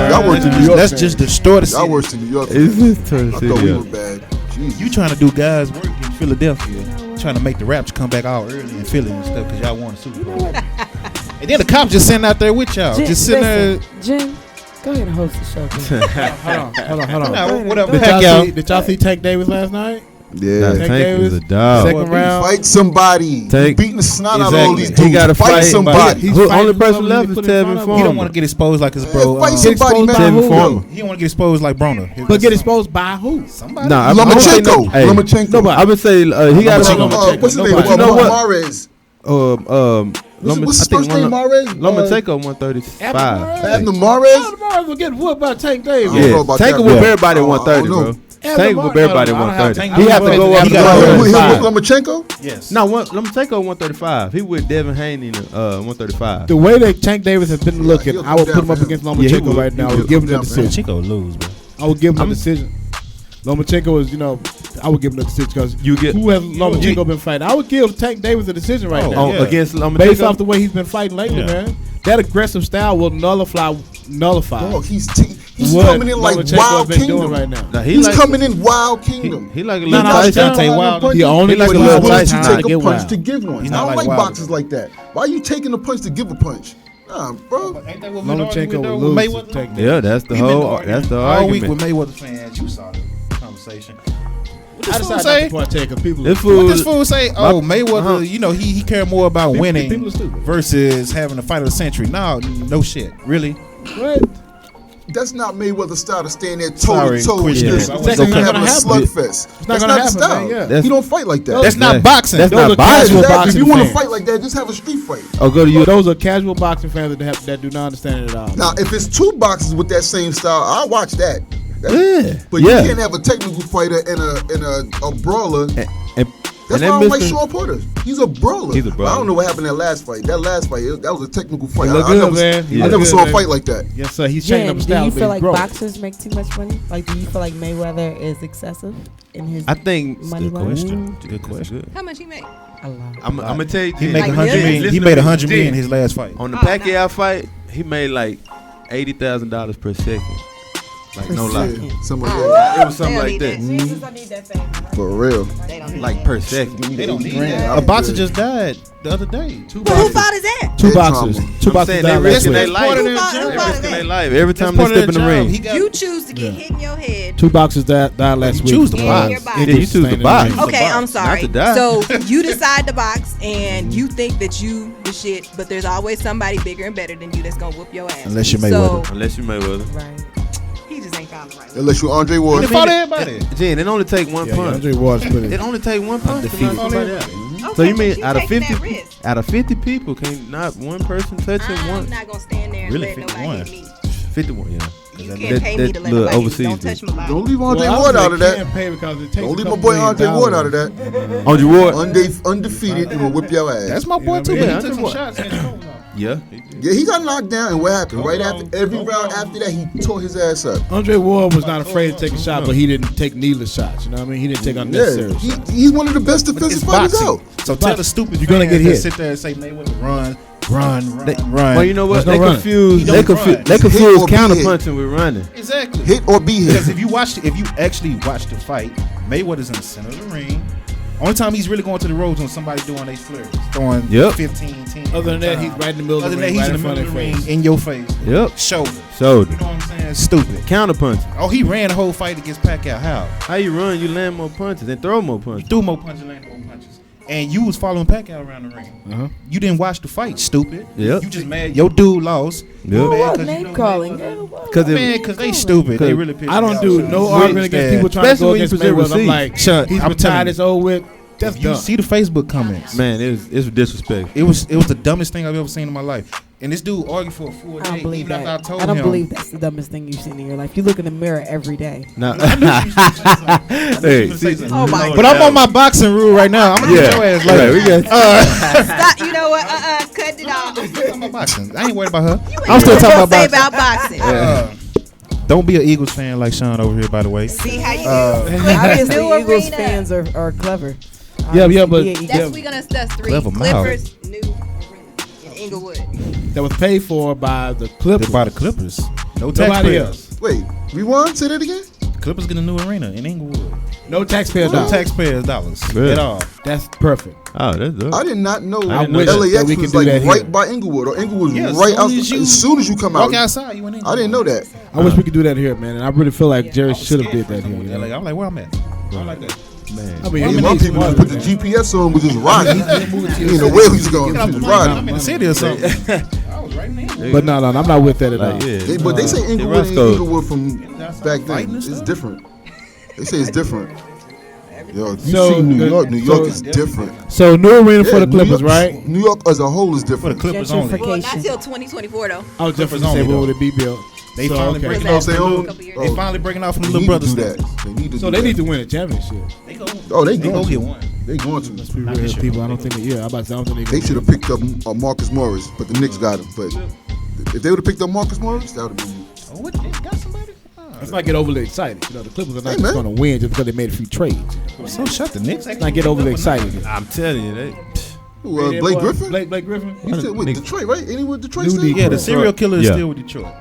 Y'all worse than New York. Let's just destroy the city. Y'all worse than New York. It's turn I thought we were bad. Jesus. You trying to do guys work in Philadelphia, trying to make the Raps come back all early in Philly and stuff because y'all won the Super Bowl. And then the cops just sitting out there with y'all. Jen, just sitting there. Jen, go ahead and host the show. Hold on. Nah, what up, Did y'all see Tank Davis last night? Yeah. Tank was a dog. Second round. Fight somebody. Tank. Beating the snot out of all these dudes. He got to fight somebody. The only person left is Tevin Farmer. He don't want to get exposed like his bro. Fight somebody, man. Tevin Farmer. He don't want to get exposed like Broner. But get exposed by who? Somebody. Nah, Lomachenko. I would say he got what's his name? But you know what? Mahrez. What's his first name? Mahrez. Lomachenko 135. Abner Mahrez. Mahrez will get whooped by Tank Davis. Yeah, Tank will whip everybody at 130, bro. Tank will whip everybody at 130. He have to go up to 135. Lomachenko? Yes. No, Lomachenko 135. He with Devin Haney 135. The way that Tank Davis has been looking, I would put him up against Lomachenko right now. I would give him the decision. Lomachenko lose, bro. I would give him the decision. Lomachenko is, I would give him the decision because who has Lomachenko been fighting? I would give Tank Davis a decision right now. Against Lomachenko? Based off the way he's been fighting lately, man. That aggressive style will nullify. Bro, he's coming in like Wild Kingdom right now. Nah, he's coming in Wild Kingdom. He like a little Tyson. He only like a little Tyson to take a punch to give one. I don't like Wilder. boxers like that. Why are you taking a punch to give a punch? Nah, bro. Ain't that what Lomachenko will lose. Mayweather? Yeah, that's the argument. All week with Mayweather fans, you saw the conversation. What this fool say? What this fool say? Oh, Mayweather, you know, he cared more about winning versus having a fight of the century. No shit. Really? What? That's not Mayweather's style to stand there toe to toe. It's not gonna happen. Slugfest. That's not the style. He don't fight like that. That's not boxing. That's not boxing. If you want to fight like that, just have a street fight. Oh, go to you. Those are casual boxing fans that do not understand it at all. Now, if it's two boxers with that same style, I'll watch that. But you can't have a technical fighter and a brawler. That's why I don't like Sean Porter. He's a brawler. I don't know what happened in that last fight. That was a technical fight. I never saw a fight like that. Yes, sir. He's changing up style. Do you feel like boxers make too much money? Like, do you feel like Mayweather is excessive in his money line? Good question. How much he make? A lot. I'm gonna tell you. He made $100 million. He made $100 million in his last fight. On the Pacquiao fight, he made like $80,000 per second. Like no lie. Something like that. It was something like that. Jesus, I need that thing. For real. Like per second. They don't need that. A boxer just died the other day. Who fought is that? Two boxers. Two boxers. They risking their life. Who fought Their life every time they step in the ring. You choose to get hit in your head. Two boxers died last week. Choose the box. Yeah, you choose the box. Okay, I'm sorry. Not to die. So you decide to box and you think that you the shit, but there's always somebody bigger and better than you that's gonna whoop your ass. Unless you're Mayweather. Unless you Mayweather. Right. He just ain't found the right. Unless you Andre Ward. He fought everybody. Jen, it only take one punch. Andre Ward's pretty. It only take one punch to knock somebody out. Okay, So you mean out of 50 people, can not one person touch him once? I'm not gonna stand there and Really, let nobody hit me. 51, yeah. You can't pay me to let nobody hit me. Don't touch my body. Don't leave Andre Ward out of that. Don't leave my boy Andre Ward out of that. Andre Ward? Undefeated and will whip your ass. That's my boy too. Yeah, He took some shots. Yeah. Yeah, he got knocked down, and what happened? Right after every round after that, he tore his ass up. Andre Ward was not afraid to take a shot, but he didn't take needless shots. You know what I mean? He didn't take unnecessary shots. He's one of the best defensive fighters out. So tell the stupid you're gonna get hit. Sit there and say Mayweather run. Well, you know what? They no confuse counterpunching with running. Exactly. Hit or be hit. Because if you actually watch the fight, Mayweather's in the center of the ring. Only time he's really going to the roads when somebody doing their flares, throwing 15, 10. Other than that, he's right in the middle of the ring. He's in the middle of the ring, in your face. Yep. Shoulder. You know what I'm saying? Stupid. Counterpunching. Oh, he ran the whole fight against Pacquiao. How you run? You land more punches and throw more punches. You threw more punches, land more punches. And you was following Pacquiao around the ring. You didn't watch the fight, stupid. Yep. You just mad. Your dude lost. What name calling? Because they stupid. They really pissed I don't do no argument against people trying to go against Mayweather. I'm like, he's retired. It's over with. That's you see the Facebook comments. Man, it's disrespect. It was the dumbest thing I've ever seen in my life. And this dude argued for a full day. I don't believe even that. after I told I don't him, believe that's the dumbest thing you've seen in your life. You look in the mirror every day. No. Hey, Oh my but I'm on my boxing rule right now. I'm gonna get your ass later. We got Stop. You know what? Cut it off. I'm boxing. I ain't worried about her. I'm still talking about boxing. about boxing. Don't be an Eagles fan like Sean over here, by the way. See how you do. Obviously, New Eagles arena. fans are clever. Yeah, but That's we gonna discuss 3. Clever mouth. Clippers, new arena in Inglewood. that was paid for by the Clippers. By the Clippers. No Nobody taxpayers. else. Wait, rewind. Say that again. Clippers get a new arena in Inglewood. No taxpayer No dollars. taxpayers dollars Good. at all. That's perfect. Oh, that's dope. I did not know I wish LAX that we was could do like that right here. by Inglewood, or Inglewood was Yeah, right out. as Soon as you come out, Walk outside, you in Inglewood. I didn't know that. I wish we could do that here, man. And I really feel like Jerry should have did that here. You know? I'm like, where I'm at? I'm like that. Man. I mean, Yeah, I'm my in people just put the GPS on, we just riding. You know where we was going, we just I'm riding. in the city or something. I was right in Inglewood. But no, I'm not with that at all. Like, yeah. But they say Inglewood and Roscoe. Inglewood from back then. Fighting and It's stuff? different. They say it's different. Yo, you So, see New York. New York so- is different. So new arena for Yeah, the Clippers, New York, right? New York as a whole is For the different. Clippers only. Well, not Gentrification. till 2024 though. I was just Clippers going to say, only, when would it be built? They So, finally okay. breaking Was off that from a the couple years They ago? finally breaking off from the They little need to do brothers. that. They need to So do they that. need to win a championship. Oh, they They go going get to. one. They going to. Let's be Not real, this year. people. I don't think that. Yeah, I don't think They should have picked up Marcus Morris, but the Knicks got him. But if they would have picked up Marcus Morris, that would have been. Oh, what? They got somebody? Let's not get overly excited. You know, the Clippers are not Hey, just man. going to win just because they made a few trades. So shut the Knicks. Let's not get overly excited. I'm telling you, they. Who, Blake Griffin? Blake Griffin. He's still with Knicks. Detroit, right? Ain't he with Detroit New still? Detroit. Yeah, the serial killer is Yeah. still with Detroit.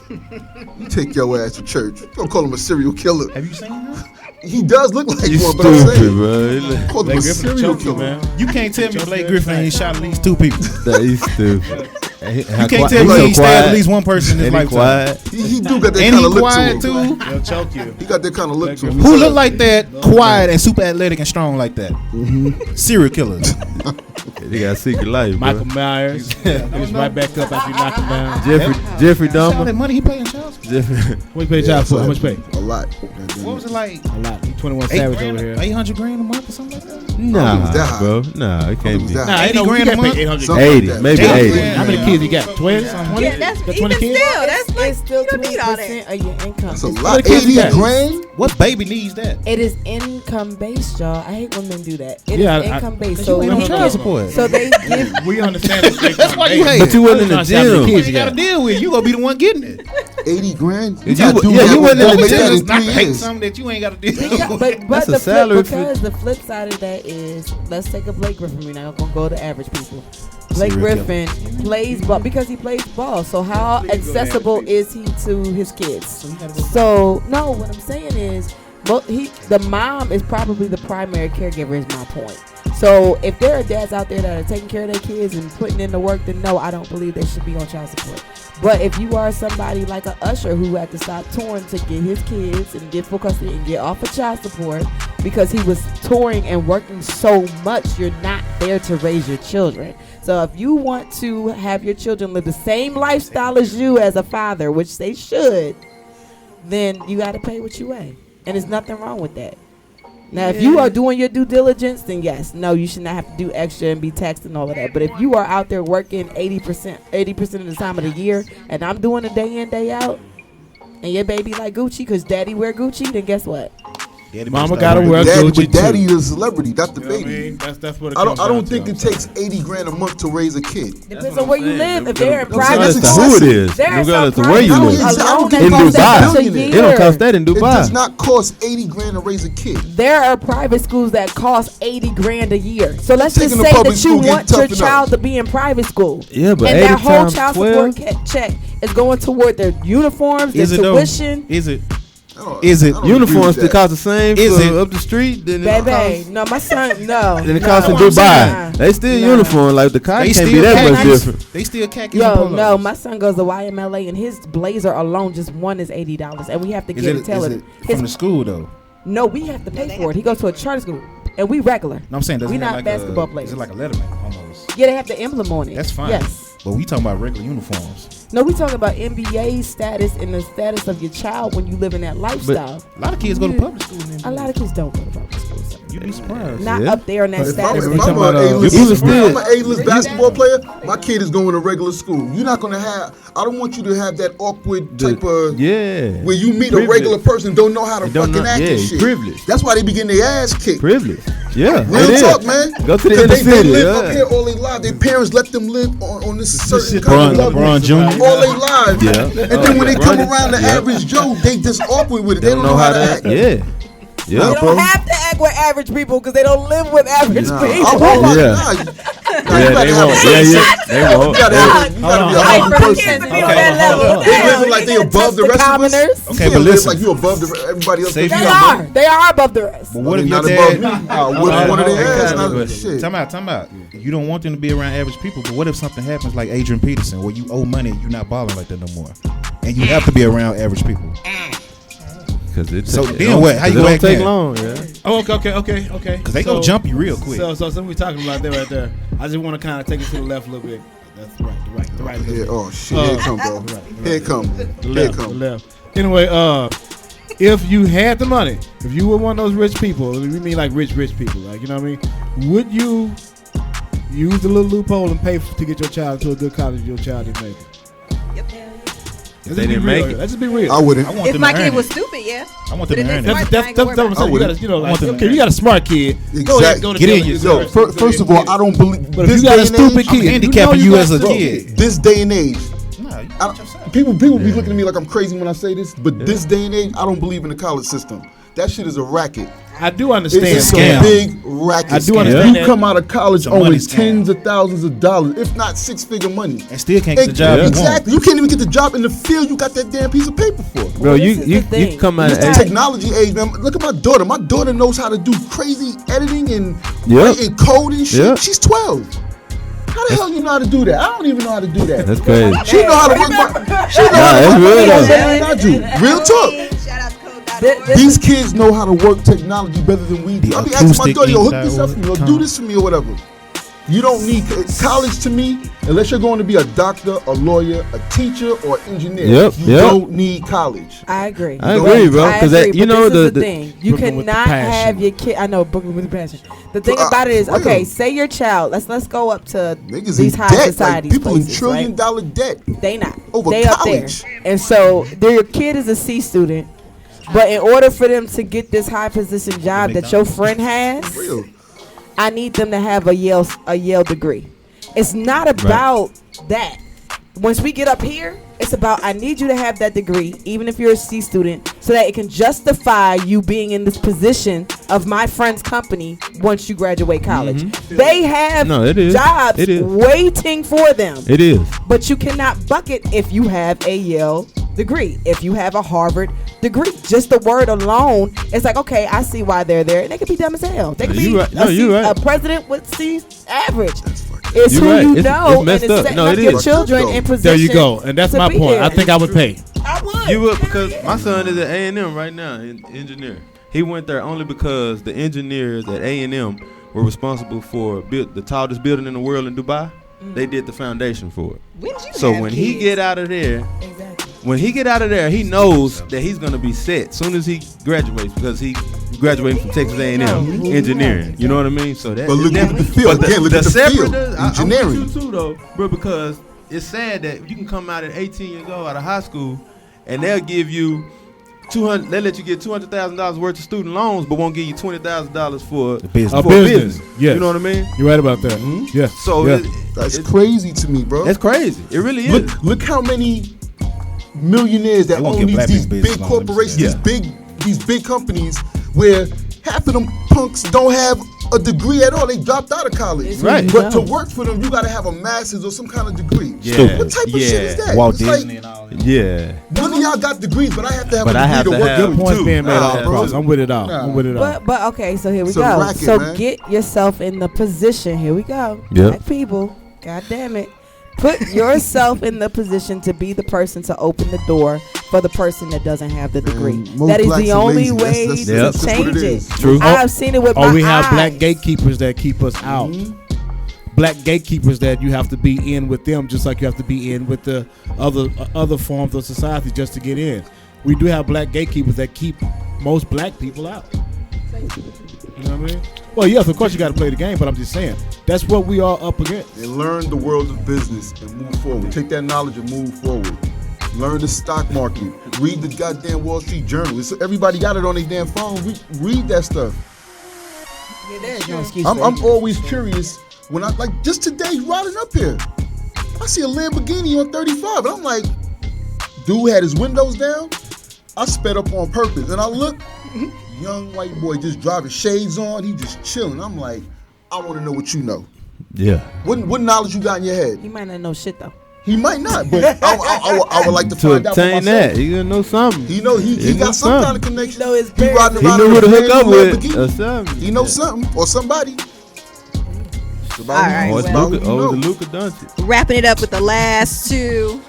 You take your ass to church. Don't call him a serial killer. Have you seen him? He does look like You one, but I'm stupid, saying. bro. Call him Blake a Griffin serial choked you, killer. man. You can't tell me Blake Griffin ain't shot at least 2 people. That is stupid. You can't tell me he ain't stabbed at least one person in his And he lifetime. quiet. He do got that And kind he of look to quiet him. too. They'll choke you. He got that kind of look to him. Who look like that, quiet and super athletic and strong like that? Serial killers. They got a secret life, bro. Michael Myers. He's right back up after you knock him down. Jeffrey All that Dahmer. money he paying child support. Jeffrey. How much pay child for? How much pay? A lot. What was it like? A lot. He 21 Savage over here. 800 grand a month or something like that? was that Nah, high. bro. Nah, it can't was be. that Nah, high. ain't no 80 grand a grand month? 800. Something 80, like that. maybe 80. 80. How many kids you got? 20? Yeah, that's 20 even kids? still. That's like It's still you don't need all that. 20% of your income. That's a It's- lot. kids you 80 got? grand? What baby needs that? It is income based, y'all. I hate when men do that. It is Yeah, income based. You So ain't they on child give, support. so they give. We understand that. That's why you hate But you wasn't in the How many gym. You kids you ain't got to got? deal with. You gonna be the one getting it. 80 grand? You gotta wa- do yeah, that you with wasn't in that the with gym. that in It's not 3 to hate years. something that you ain't got to deal Because, with. but That's a the salary flip, for- because the flip side of that is, let's take a Blake Griffin. We're not gonna go to average people. Blake Serial Griffin plays ball because he plays ball. So how accessible is he to his kids? So no, what I'm saying is, the mom is probably the primary caregiver. Is my point. So if there are dads out there that are taking care of their kids and putting in the work, then no, I don't believe they should be on child support. But if you are somebody like a Usher who had to stop touring to get his kids and get full custody and get off of child support because he was touring and working so much, you're not there to raise your children. So if you want to have your children live the same lifestyle as you as a father, which they should, then you got to pay what you weigh. And there's nothing wrong with that. Now, if you are doing your due diligence, then yes, no, you should not have to do extra and be taxed and all of that. But if you are out there working 80% of the time of the year, and I'm doing it day in, day out, and your baby like Gucci because daddy wear Gucci, then guess what? Mama gotta wear Daddy, Gucci but daddy too. is a celebrity, not the You know what I baby. mean? That's what it I comes don't down think to. it takes 80 grand a month to raise a kid. Depends on where you live. If they're in saying private that's Regardless schools, to who it is. there are some Regardless to where you private live. schools I don't alone get that In cost that much a Dubai. billionaire. It don't year. cost that in It does Dubai. not cost 80 grand to raise a kid. There are private schools that cost 80 grand a year. So let's Taking just the say public that you school get want your tough child enough. to be in private school. Yeah, but and 80 that whole times child 12? support check is going toward their uniforms, their Is it though? tuition. Is it? Is it Uniforms that cost the same Is for it? up the street than it Baby, costs. no, my son, no. Than it no, costs in no. Dubai. They still Nah. uniform. Like the car They can't be still that much khakis. different. They still khakis. and Yo, polos. no, my son goes to YMLA and his blazer alone, just one is $80, and we have to Is get it, it tailored. is it from the school though? No, we have to pay for it. He goes to a charter school, and we regular. No, I'm saying does We it have not like basketball a, players. Is it like a Letterman almost? Yeah, they have the emblem on it. That's fine. Yes. But we talking about regular uniforms. No, we talking about NBA status and the status of your child when you live in that lifestyle. But a lot of kids go to public school. A lot of kids don't go to public school. You'd be surprised. Not up there in that status. If I'm an A-list basketball player, my kid is going to regular school. You're not going to have. I don't want you to have that awkward type of where you meet a regular person don't know how to fucking act and shit. Privilege. That's why they be getting their ass kicked. Privilege. Yeah. Real talk, man. Go to the inner city. They live up here all their lives. Their parents let them live on this certain kind of level LeBron Jr. all their lives. Yeah. And then when they come around the average Joe, they just awkward with it. They don't know how to act. Yeah. Yeah, they don't have to act with average people because they don't live with average people. Oh my God. They won't. You gotta be a humble person. They live like they above the rest of us. Okay, but listen, like you above everybody else. They are above the rest. But what if not your above dad? me? One of their ass. Shit. Time out. You don't want them to be around average people, but what if something happens like Adrian Peterson, where you owe money and you're not balling like that no more, and you have to be around average people? So then what? How you gonna take long? Yeah. Oh, okay. Because they gonna jump you real quick. So we talking about that right there. I just want to kind of take it to the left a little bit. That's right. Yeah. Oh shit! Here it come, bro. Here it come. The left. Anyway, if you had the money, if you were one of those rich people, we mean like rich people, like, you know what I mean? Would you use the little loophole and pay to get your child to a good college your child didn't make it? They didn't make it. Let's just be real. I wouldn't. If my kid was stupid, yeah. I want them to earn it. That's what I'm saying. You know, like, okay, you got a smart kid. Exactly. Go to Get in yourself. First of all, I don't believe. But if you got a stupid kid, I'm handicapping you as a kid. This day and age, Nah, people be looking at me like I'm crazy when I say this, but this day and age, I don't believe in the college system. That shit is a racket. I do understand. It's a big racket. I do understand. You come out of college owing tens of thousands of dollars, if not six-figure money, and still can't get the job. Exactly. You can't even get the job in the field you got that damn piece of paper for. Bro, you come out of the technology age, man. Look at my daughter. My daughter knows how to do crazy editing and writing code and shit. She's 12. How the hell you know how to do that? I don't even know how to do that. That's crazy. She know how to work my do. Real talk. These kids know how to work technology better than we do. I'll be asking my daughter, hook this up for me, or do this for me, or whatever. You don't need college to me unless you're going to be a doctor, a lawyer, a teacher, or engineer. You don't need college. I agree. I agree, bro. Because you know the thing. You cannot have your kid. I know, Brooklyn with the passion. The thing about it is, okay, say your child. Let's go up to niggas these high society people places, in $trillion debt. They not. Over they college. up there, and so your kid is a C student. But in order for them to get this high position job that your friend has, I need them to have a Yale degree. It's not about that. Once we get up here, it's about I need you to have that degree, even if you're a C student, so that it can justify you being in this position of my friend's company once you graduate college. They have jobs waiting for them. It is. But you cannot bucket if you have a Yale degree, if you have a Harvard degree. Just the word alone, it's like, okay, I see why they're there. They could be dumb as hell. They could be a president with C average. It's who you know, and it's setting up your children in position. There you go, and that's my point. I think I would pay. I would. You would, because my son is at A&M right now, in engineer. He went there only because the engineers at A&M were responsible for the tallest building in the world in Dubai. They did the foundation for it. So when he get out of there, he knows that he's gonna be set soon as he graduates, because he graduating from Texas A&M engineering. You know what I mean? So that. But look at the field. Again, look at the field. Engineering. I'm with you too, though, bro, because it's sad that you can come out at 18 years old out of high school, and they'll give you $200. They let you get $200,000 worth of student loans, but won't give you $20,000 for a business. Yes. You know what I mean? You're right about that. Yeah. So that's crazy to me, bro. That's crazy. It really is. Look how many millionaires that own these big corporations, these big companies, where half of them punks don't have a degree at all. They dropped out of college. Right. But to work for them, you got to have a master's or some kind of degree. Yeah. What type of shit is that? Walt Disney and all that. Yeah. None of y'all got degrees, but I have to have a degree to work. Good points being made all across. I'm with it all. But okay, so here we go. Racket, so man. get yourself in the position. Here we go. Yep. Black people, God damn it. Put yourself in the position to be the person to open the door for the person that doesn't have the degree. That is the only way to change it. True. I've seen it with my eyes. Or we have black gatekeepers that keep us out. black gatekeepers that you have to be in with them, just like you have to be in with the other forms of society just to get in. We do have black gatekeepers that keep most black people out. You know what I mean? Well, yes, of course you got to play the game, but I'm just saying that's what we are up against. And learn the world of business and move forward. Take that knowledge and move forward. Learn the stock market. Read the goddamn Wall Street Journal. Everybody got it on their damn phone. Read that stuff. Yeah, there's no excuse. I'm always curious when I like just today riding up here. I see a Lamborghini on 35, and I'm like, dude had his windows down. I sped up on purpose, and I look. Young white boy just driving shades on. He just chilling. I'm like, I want to know what you know. Yeah. What knowledge you got in your head? He might not know shit though. He might not, but I would like to find out for myself. That, he gonna know something. He got some kind of connection. He know his he riding he around knew who to hook up with Lamborghini. or something. He knows something or somebody. All right, Or the Luka Doncic. Wrapping it up with the last two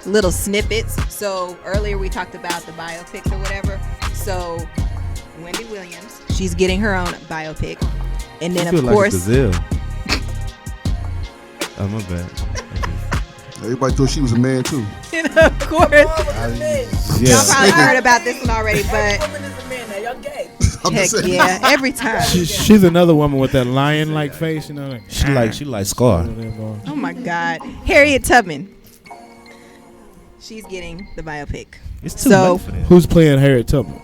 little snippets. So earlier we talked about the biopics or whatever. So Wendy Williams, she's getting her own biopic, and then of course. Like oh my bad. Everybody thought she was a man too. And of course, y'all probably heard about this one already, but heck yeah, every time. She's another woman with that lion-like face, you know. Like, she like Scar. Oh my God, Harriet Tubman. She's getting the biopic. It's too late for that. Who's playing Harriet Tubman?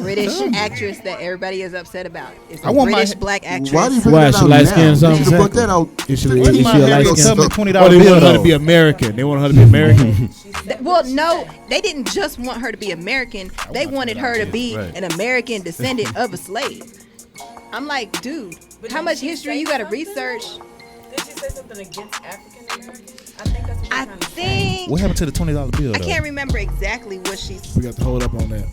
British actress that everybody is upset about. It's a I want British black actress. Why do you bring that She out light now? skinned or something? You should put that out. Is she a Tubman light skinned? $20 Oh, they bill want her to though. be American. They want her to be American. Well, no, they didn't just want her to be American. They wanted her to be an American descendant of a slave. I'm like, dude, how much history you got to research? Did she say something against African Americans? I think. What happened to the $20 bill? I can't remember exactly what she. We got to hold up on that.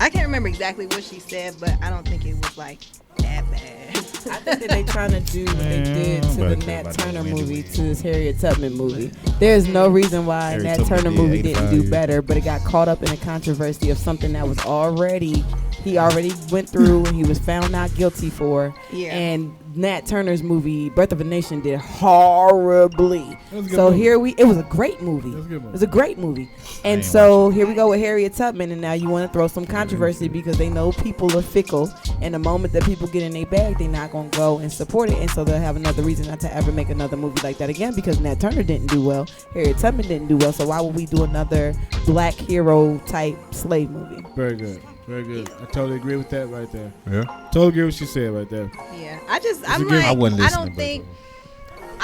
I can't remember exactly what she said, but I don't think it was like that bad. I think that they trying to do what they did to the Nat Turner movie, to this Harriet Tubman movie. There's no reason why Nat Turner movie didn't do better, but it got caught up in a controversy of something that was he already went through and he was found not guilty for. Yeah. And Nat Turner's movie, Birth of a Nation, did horribly. So it was a great movie. It was a great movie. And so here we go with Harriet Tubman, and now you want to throw some controversy because they know people are fickle, and the moment that people get in their bag, they're not going to go and support it, and so they'll have another reason not to ever make another movie like that again because Nat Turner didn't do well, Harriet Tubman didn't do well, so why would we do another black hero type slave movie? Very good. Very good. I totally agree with that right there. Yeah. Totally agree with what she said right there. Yeah. I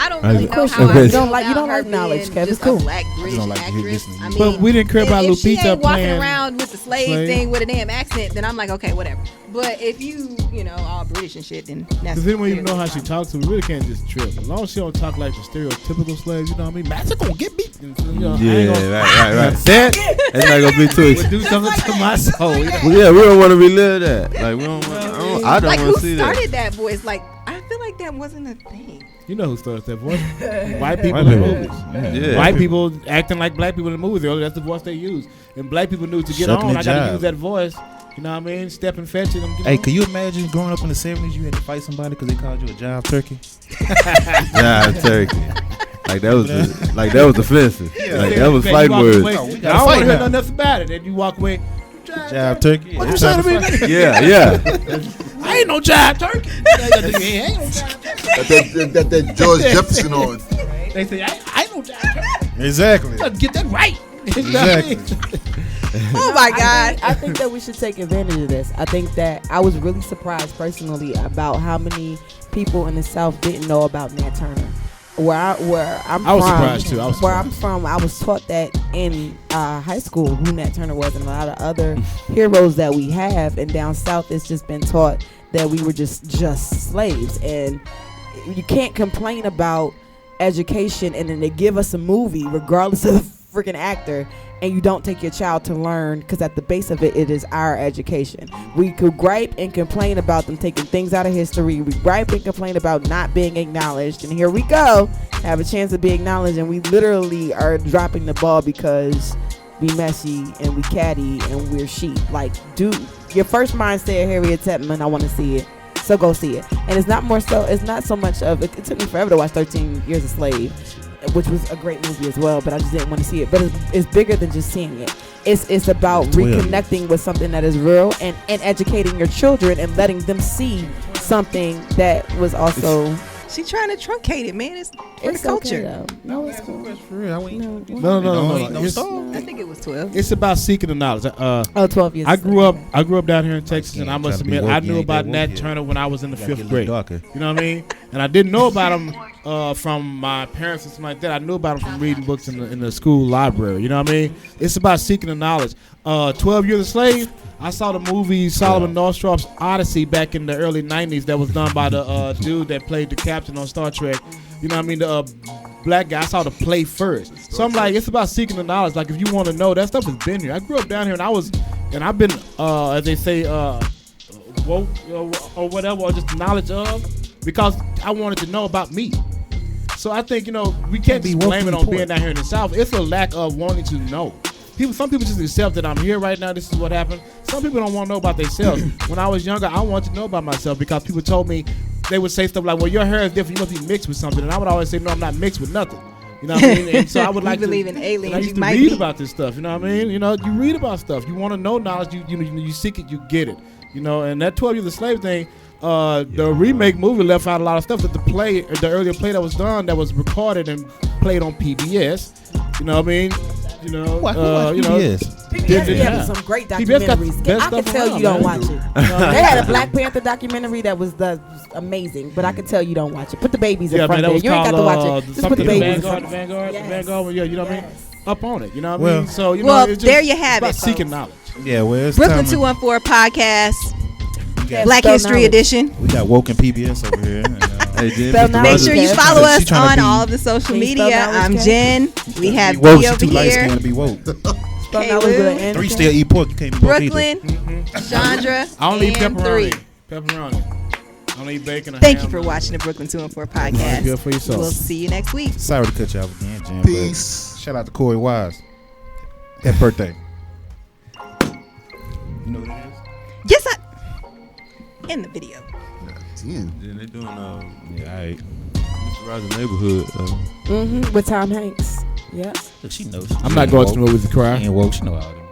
don't really know how you don't like knowledge, Kev. It's cool. Black British actress. I mean, but we didn't care about if Lupita she ain't walking playing around with the slave thing with a damn accent, then I'm like, okay, whatever. But if you all British and shit, then that's. Because they don't even know how she talks, so we really can't just trip. As long as she don't talk like the stereotypical slaves, you know what I mean? Master gonna get beat. Right. That's not gonna be too exciting. Do something to my soul. We don't want to relive that. Like we don't. I don't want to see that. Who started that voice? Like I feel like that wasn't a thing. You know who starts that voice? White people in movies. Yeah. White people acting like black people in the movies. That's the voice they use. And black people knew to get on. I got to use that voice. You know what I mean? Step and fetch it. Hey, can you imagine growing up in the 70s, you had to fight somebody because they called you a jive turkey? Jive turkey. Like that was offensive. Yeah. Like that was fight words. I don't want to hear nothing else about it. And you walk away. Jive turkey. What you saying to me? Yeah. I ain't no jive turkey. Ain't no jive turkey. That George Jefferson on. They say I ain't no jive turkey. Exactly. Let's get that right. Exactly. Oh my God. I think that we should take advantage of this. I think that I was really surprised personally about how many people in the South didn't know about Nat Turner. I was surprised too. I'm from, I was taught that in high school who Nat Turner was, and a lot of other heroes that we have. And down south, it's just been taught that we were just slaves. And you can't complain about education and then they give us a movie, regardless of the freaking actor, and you don't take your child to learn, because at the base of it, it is our education. We could gripe and complain about them taking things out of history. We gripe and complain about not being acknowledged, and here we go, have a chance to be acknowledged, and we literally are dropping the ball because we messy and we catty and we're sheep. Like, dude, your first mind said Harriet Tubman, I want to see it. So go see it. And it's not more so. It's not so much of. It took me forever to watch 13 Years a Slave, which was a great movie as well. But I just didn't want to see it. But it's bigger than just seeing it. It's about reconnecting with something that is real and educating your children and letting them see something that was also. She trying to truncate it, man. It's for the culture. Okay, no, it's cool. For real. No. I think it was 12. It's about seeking the knowledge. 12 years. I grew up down here in Texas, and I must admit, I knew about Nat Turner when I was in the 5th grade. You know what I mean? And I didn't know about him from my parents and something like that. I knew about him from reading books in the school library. You know what I mean? It's about seeking the knowledge. 12 Years a Slave. I saw the movie Solomon Northrop's Odyssey back in the early 90s that was done by the dude that played the captain on Star Trek. You know what I mean? The black guy. I saw the play first. So I'm like, it's about seeking the knowledge. Like, if you want to know, that stuff has been here. I grew up down here, and I've been, as they say, woke or whatever, or just knowledge of, because I wanted to know about me. So I think, we can't just blame it on being down here in the South. It's a lack of wanting to know. Some people just accept that I'm here right now. This is what happened. Some people don't want to know about themselves. When I was younger, I wanted to know about myself because people told me, they would say stuff like, well, your hair is different. You must be mixed with something. And I would always say, no, I'm not mixed with nothing. You know what I mean? And so I would like to believe in aliens. I used to read about this stuff. You know what I mean? You read about stuff. You want to know knowledge. You seek it. You get it. And that 12 Years a Slave thing, the remake movie left out a lot of stuff that the earlier play that was done, that was recorded and played on PBS. You know what I mean? PBS be having some great documentaries. I can tell you don't watch it. They had a Black Panther documentary that was amazing, but I can tell you don't watch it. Put the babies in front there. You ain't got to watch it. Just put the babies in front. The Vanguard. Yeah, you know what I mean? Up on it. You know what I mean? So it's just, there you have it. Seeking knowledge. Yeah, well, it's Brooklyn 214 podcast. Black History Edition. We got Woken PBS over here. Make sure you follow us on all of the social media. I'm Jen. We have woke, B over here. To be woke. Kayloo. 3 still eat pork. You can't be Brooklyn. Chandra. I only eat and pepperoni. I don't eat bacon. Thank you for watching the Brooklyn 214 podcast. Good for yourself. We'll see you next week. Sorry to cut you off again, Jen. Peace. Shout out to Corey Wise. Happy birthday. You know what it is? Yes, in the video. Then they doing Mr. Rogers' Neighborhood. With Tom Hanks. Yeah. Look, she knows. I'm not going to the movies to cry. She ain't woke. She know all that.